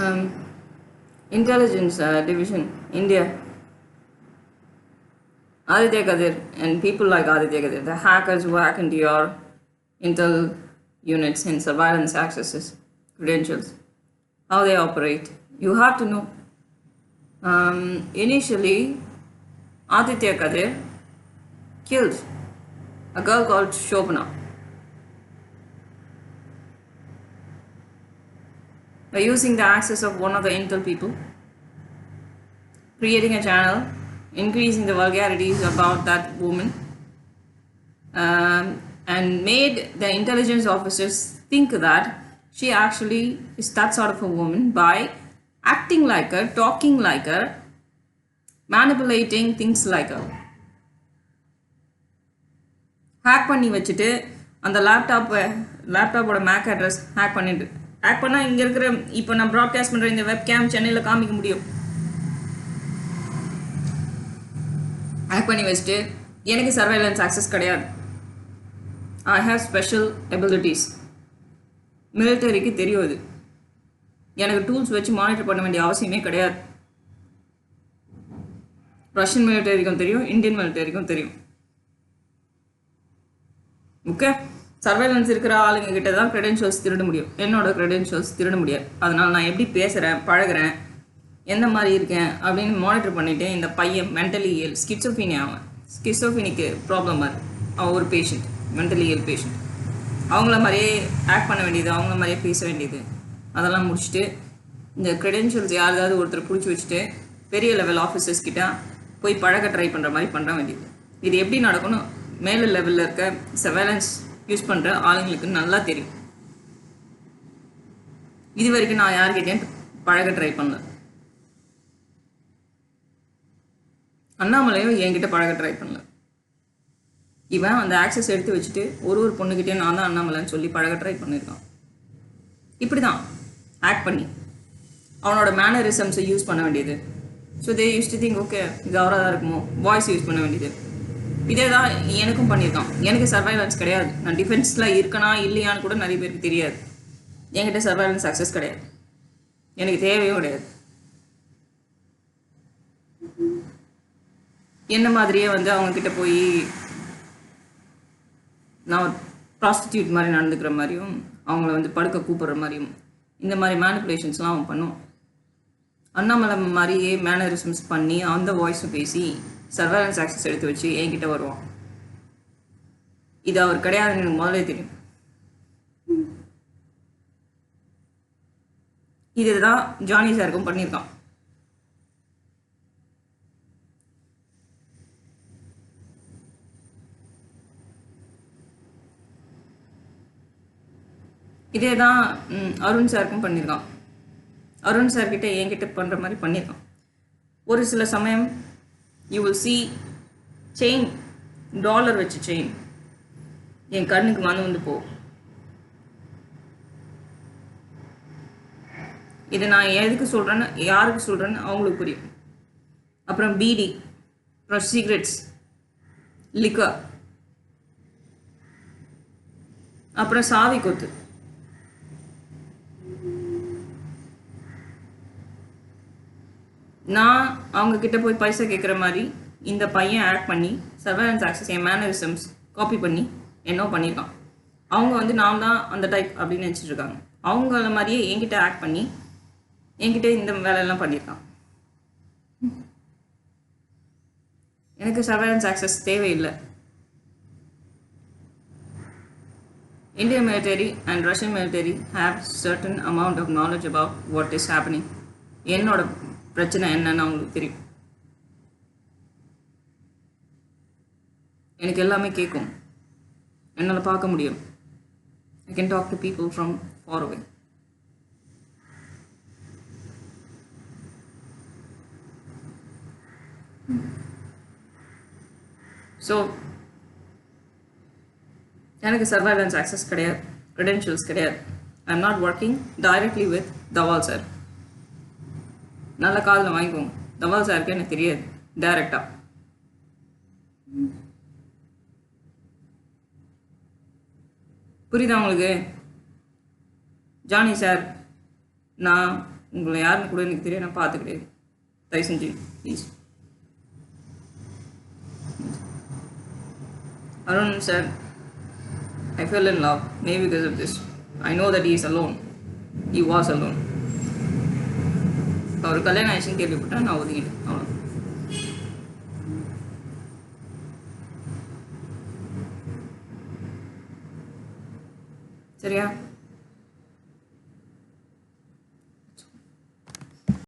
um, Intelligence Division, India, Aditya Kadir, and people like Aditya Kadir, the hackers who hack into your intel units and surveillance accesses, credentials, how they operate. You have to know. Initially, Aditya Kadir killed a girl called Shobana by using the access of one of the intel people, creating a channel, increasing the vulgarities about that woman, and made the intelligence officers think that she actually is that sort of a woman by acting like her, talking like her, manipulating things like her. Hack பண்ணி வச்சுட்டு அந்த லேப்டாப்போட MAC address hack பண்ணிட்டு hack பண்ணால் இங்கே இருக்கிற இப்போ நான் broadcast பண்ணுற இந்த வெப் கேம் சென்னையில் காமிக்க முடியும். ஹேக் பண்ணி வச்சுட்டு எனக்கு சர்வைலன்ஸ் ஆக்சஸ் கிடையாது, ஐ ஹேவ் ஸ்பெஷல் எபிலிட்டிஸ். மிலிட்டரிக்கு தெரியும் இது. எனக்கு டூல்ஸ் வச்சு மானிட்டர் பண்ண வேண்டிய அவசியமே கிடையாது. ரஷ்யன் மிலிட்டரிக்கும் தெரியும், இந்தியன் மிலிட்டரிக்கும் தெரியும். ஓகே, சர்வைலன்ஸ் இருக்கிற ஆளுங்க கிட்ட தான் க்ரெடென்ஷியல்ஸ் திருட முடியும். என்னோட க்ரெடென்ஷியல்ஸ் திருட முடியாது. அதனால் நான் எப்படி பேசுகிறேன், பழகிறேன், எந்த மாதிரி இருக்கேன் அப்படின்னு மானிட்டர் பண்ணிவிட்டு இந்த பையன் மென்டலி இயல் ஸ்கிசோஃபினிக்கு ப்ராப்ளம் மாதிரி அவன் ஒரு பேஷண்ட், மென்டலி இயல் பேஷண்ட். அவங்கள மாதிரியே ஆக்ட் பண்ண வேண்டியது, அவங்கள மாதிரியே பேச வேண்டியது, அதெல்லாம் முடிச்சுட்டு இந்த க்ரெடென்ஷியல்ஸ் யாராவது ஒருத்தர் பிடிச்சி வச்சுட்டு பெரிய லெவல் ஆஃபீஸர்ஸ் கிட்ட போய் பழக ட்ரை பண்ணுற மாதிரி பண்ண வேண்டியது. இது எப்படி நடக்கணும்? மேலே லெவலில் இருக்க சர்வேலன்ஸ் யூஸ் பண்ணுற ஆளுங்களுக்கு நல்லா தெரியும். இது வரைக்கும் நான் யார்கிட்டையும் பழக ட்ரை பண்ணல. அண்ணாமலையும் என்கிட்ட பழக ட்ரை பண்ணல. இவன் அந்த ஆக்சஸ் எடுத்து வச்சுட்டு ஒரு பொண்ணுக்கிட்டே நான் தான் அண்ணாமலைன்னு சொல்லி பழக ட்ரை பண்ணியிருக்கான். இப்படி தான் ஆக்ட் பண்ணி அவனோட மேனரிசம்ஸை யூஸ் பண்ண வேண்டியது. So they use to think okay இது அவராக தான் இருக்குமோ, வாய்ஸ் யூஸ் பண்ண வேண்டியது. இதே தான் எனக்கும் பண்ணியிருக்கான். எனக்கு சர்வைலன்ஸ் கிடையாது. நான் டிஃபென்ஸில் இருக்கனா இல்லையான்னு கூட நிறைய பேருக்கு தெரியாது. என்கிட்ட சர்வைலன்ஸ் ஆக்சஸ் கிடையாது, எனக்கு தேவையும் கிடையாது. என்ன மாதிரியே அவங்கக்கிட்ட போய் நான் ப்ராஸ்டிடியூட் மாதிரி நடந்துக்கிற மாதிரியும் அவங்கள படுக்க கூப்பிட்ற மாதிரியும் இந்த மாதிரி மேனிப்புலேஷன்ஸ்லாம் அவன் பண்ணுவான். அண்ணாமலை மாதிரியே மேனரிசம்ஸ் பண்ணி அந்த வாய்ஸும் பேசி சர்வைலன்ஸ் ஆக்சஸ் எடுத்து வச்சு என்கிட்ட வருவான். இது அவர் கிடையாதுன்னு எனக்கு முதலே தெரியும். இதுதான் ஜானி சாருக்கும் பண்ணியிருக்கான். இதே தான் அருண் சாருக்கும் பண்ணியிருக்கான். அருண் சார்கிட்ட என்கிட்ட பண்ணுற மாதிரி பண்ணியிருக்கான். ஒரு சில சமயம் you will see chain, dollar வச்சு செயின் என் கண்ணுக்கு வந்து போ. இதை நான் எதுக்கு சொல்கிறேன்னு, யாருக்கு சொல்கிறேன்னு அவங்களுக்கு புரியும். அப்புறம் பீடி, அப்புறம் சிகரெட்ஸ், லிக்கர், அப்புறம் சாவி கொத்து. நான் அவங்கக்கிட்ட போய் பைசா கேட்குற மாதிரி இந்த பையன் ஆக்ட் பண்ணி சர்வைலன்ஸ் ஆக்சஸ் என் மேனரிசம்ஸ் காப்பி பண்ணி என்ன பண்ணியிருக்கான். அவங்க நான் தான் அந்த டைப் அப்படின்னு நினச்சிட்டு இருக்காங்க. அவங்கள மாதிரியே என்கிட்ட ஆக்ட் பண்ணி என்கிட்ட இந்த வேலையெல்லாம் பண்ணியிருக்கான். எனக்கு சர்வைலன்ஸ் ஆக்சஸ் தேவையில்லை. Indian military and Russian military have certain amount of knowledge about what is happening. என்னோட பிரச்சனை என்னன்னு அவங்களுக்கு தெரியும். எனக்கு எல்லாமே கேட்கும், என்னால் பார்க்க முடியும். I can talk to people from far away. So எனக்கு சர்வைலன்ஸ் ஆக்சஸ் கிடையாது, க்ரெடென்ஷியல்ஸ் கிடையாது. I am not working directly with Dhaval sir. நல்ல காதில் வாங்கிக்கோங்க, தவால் சாருக்கு எனக்கு தெரியாது டைரக்டாக. புரியுதா உங்களுக்கு? ஜானி சார், நான் உங்களை யாருன்னு கூட எனக்கு தெரியும், நான் பார்த்து கிடையாது. தயவு செஞ்சு please. Arun said, I fell in love, maybe because of this. I know that he is alone. He was alone. அவர் கல்யாணம் ஆயிடுச்சுன்னு கேள்விப்பட்டா நான் ஒதுங்கிட்டேன். அவ்வளோ. சரியா?